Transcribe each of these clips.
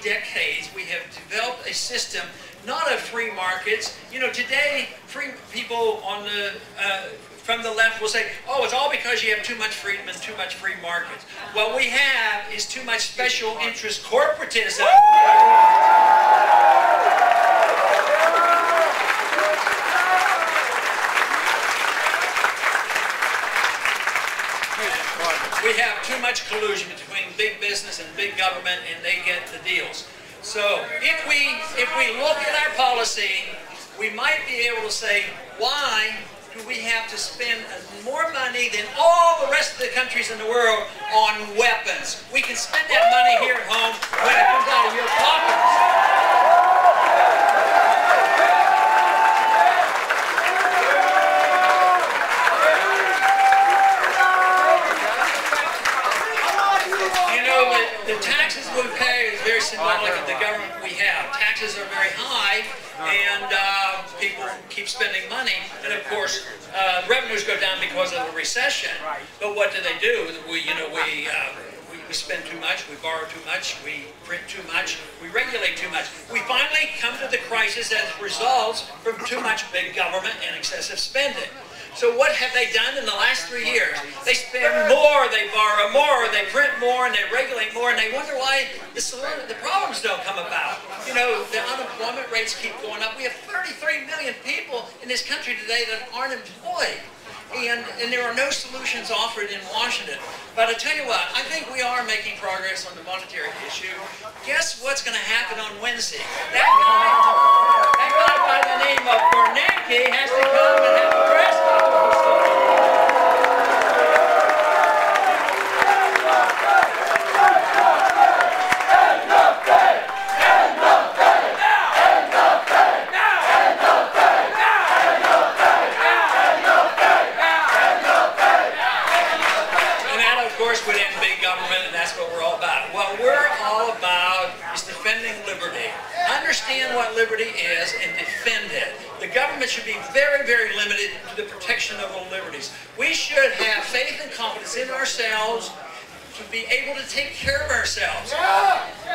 decades, we have developed a system not of free markets. You know, today, free people on the from the left will say, oh, it's all because you have too much freedom and too much free markets. What we have is too much special interest corporatism. We have too much collusion between big business and big government, and they get the deals. So if we look at our policy, we might be able to say, why do we have to spend more money than all the rest of the countries in the world on weapons? We can spend that money here at home when it comes out of your pockets. The taxes we pay is very symbolic of the government we have. Taxes are very high, and people keep spending money. And of course, revenues go down because of the recession. But what do? We spend too much, we borrow too much, we print too much, we regulate too much. We finally come to the crisis as results from too much big government and excessive spending. So what have they done in the last 3 years? They spend more, they borrow more, they print more, and they regulate more, and they wonder why the problems don't come about. You know, the unemployment rates keep going up. We have 33 million people in this country today that aren't employed. And there are no solutions offered in Washington. But I tell you what, I think we are making progress on the monetary issue. Guess what's going to happen on Wednesday? That guy by the name of Bernanke has to come and have a press conference. Within big government, and that's what we're all about. What we're all about is defending liberty. Understand what liberty is and defend it. The government should be very, very limited to the protection of our liberties. We should have faith and confidence in ourselves to be able to take care of ourselves.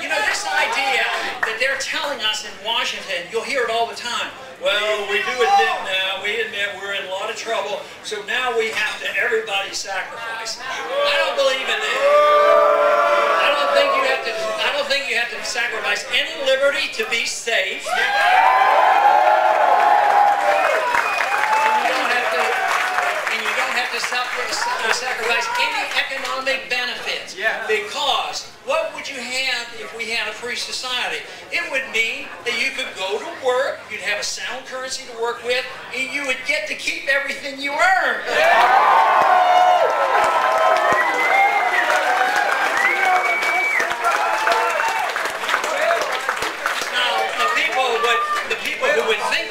You know, this idea that they're telling us in Washington, you'll hear it all the time. Well, we do admit now, we admit we're in a lot of trouble, so now we have to everybody sacrifice. I don't believe in that. I don't think you have to sacrifice any liberty to be safe. And you don't have to sacrifice any economic benefits. Because what would you have if we had a free society? It would mean that you could go to work, you'd have a sound currency to work with, and you would get to keep everything you earn. The people who would think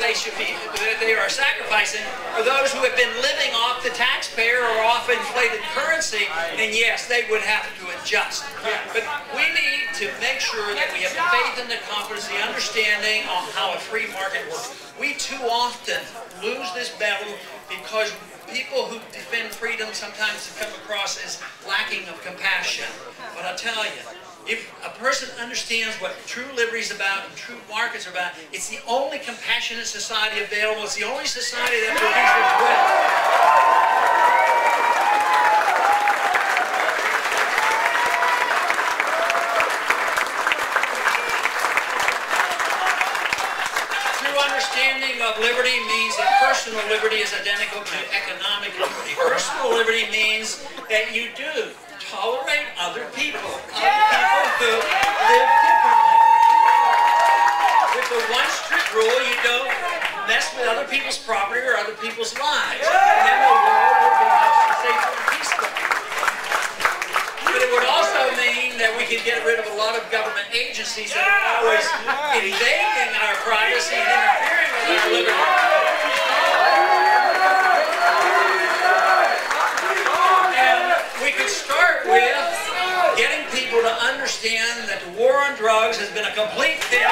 they are sacrificing are those who have been living off the taxpayer or off inflated currency, and yes, they would have to adjust. But we need to make sure that we have the faith and the confidence, the understanding on how a free market works. We too often lose this battle because people who defend freedom sometimes come across as lacking of compassion. But I'll tell you, if a person understands what true liberty is about and true markets are about, it's the only compassionate society available. It's the only society that produces wealth. Understanding of liberty means that personal liberty is identical to economic liberty. Personal liberty means that you do tolerate other people who live differently. With the one strict rule, you don't mess with other people's property or other people's lives. And then the world will be much safer and peaceful. But it would also mean that we can get rid of a lot of government agencies that are always invading our privacy and interfering with our liberty. And we could start with getting people to understand that the war on drugs has been a complete failure.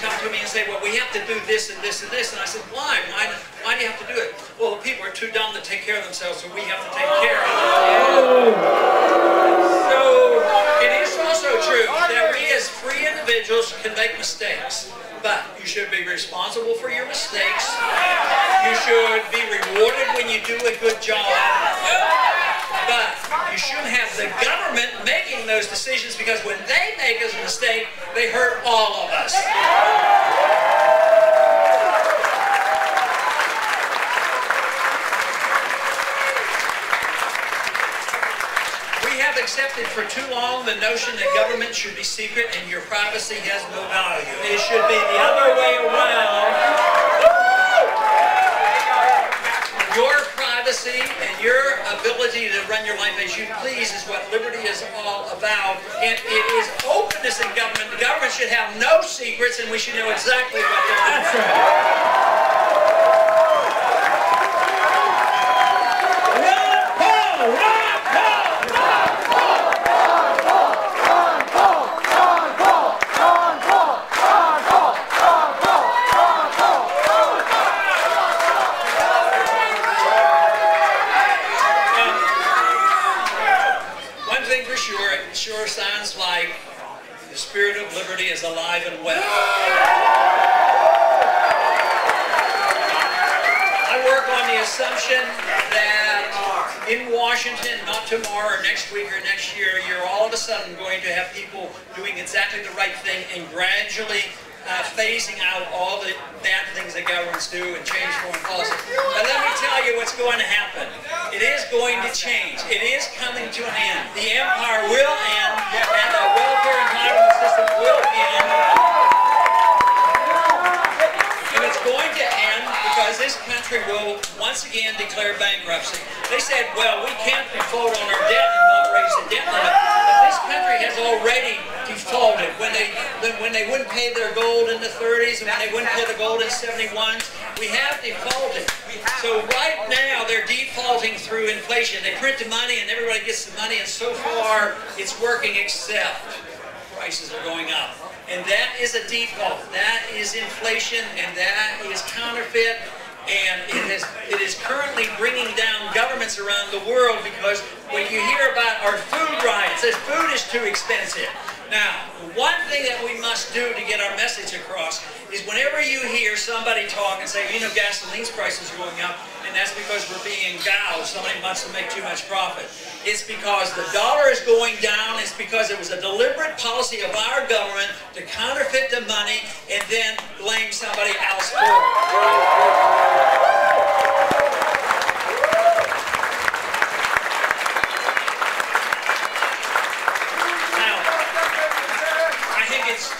Come to me and say, well, we have to do this and this and this. And I said, why? Why do you have to do it? Well, the people are too dumb to take care of themselves, so we have to take care of them. So it is also true that we as free individuals can make mistakes. But you should be responsible for your mistakes. You should be rewarded when you do a good job. But you shouldn't have the government making those decisions, because when they make a mistake, they hurt all of us. We have accepted for too long the notion that government should be secret and your privacy has no value. It should be the other way around. Your privacy and your ability to run your life as you please is what liberty is all about. And it is openness in government. The government should have no secrets, and we should know exactly what they're doing. Sure sounds like the spirit of liberty is alive and well. I work on the assumption that in Washington, not tomorrow or next week or next year, you're all of a sudden going to have people doing exactly the right thing and gradually phasing out all the bad things that governments do and change foreign policy. But let me tell you what's going to happen. It is going to change. It is coming to an end. The empire will end, and the welfare entitlement system will end. And it's going to end because this country will once again declare bankruptcy. They said, well, we can't default on our debt and not raise the debt limit. But this country has already defaulted. When they wouldn't pay their gold in the 30s and when they wouldn't pay the gold in 71, we have defaulted. So right now they're defaulting through inflation. They print the money and everybody gets the money, and so far it's working, except prices are going up. And that is a default. That is inflation, and that is counterfeit. And it is currently bringing down governments around the world, because when you hear about our food riots, says food is too expensive. Now, one thing that we must do to get our message across is whenever you hear somebody talk and say, you know, gasoline's prices are going up, and that's because we're being gouged, somebody wants to make too much profit. It's because the dollar is going down. It's because it was a deliberate policy of our government to counterfeit the money and then blame somebody else for it.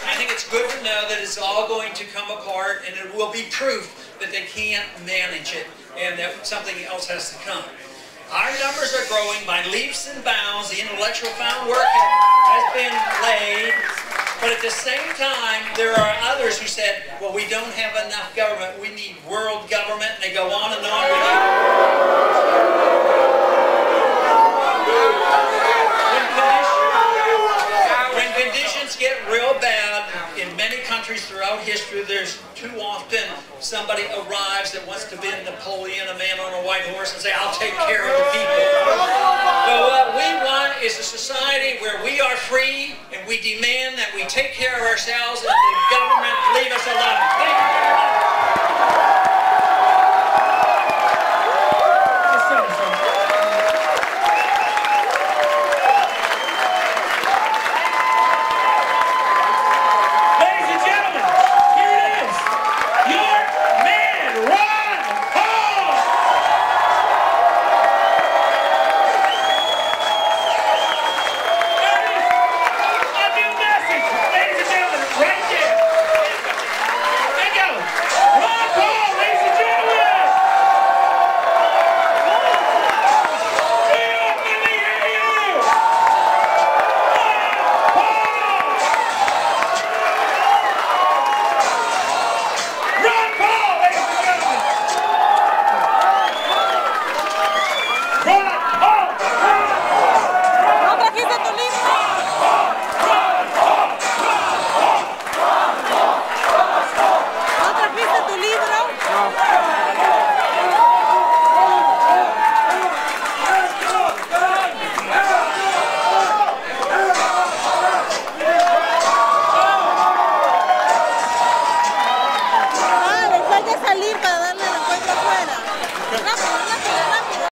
I think it's good to know that it's all going to come apart, and it will be proof that they can't manage it and that something else has to come. Our numbers are growing by leaps and bounds. The intellectual groundwork has been laid. But at the same time, there are others who said, well, we don't have enough government. We need world government. And they go on and on. When conditions get real bad in many countries throughout history, there's too often somebody arrives that wants to be Napoleon, a man on a white horse, and say, I'll take care of the people. But what we want is a society where we are free and we demand that we take care of ourselves and the government leave us alone. Thank you very much.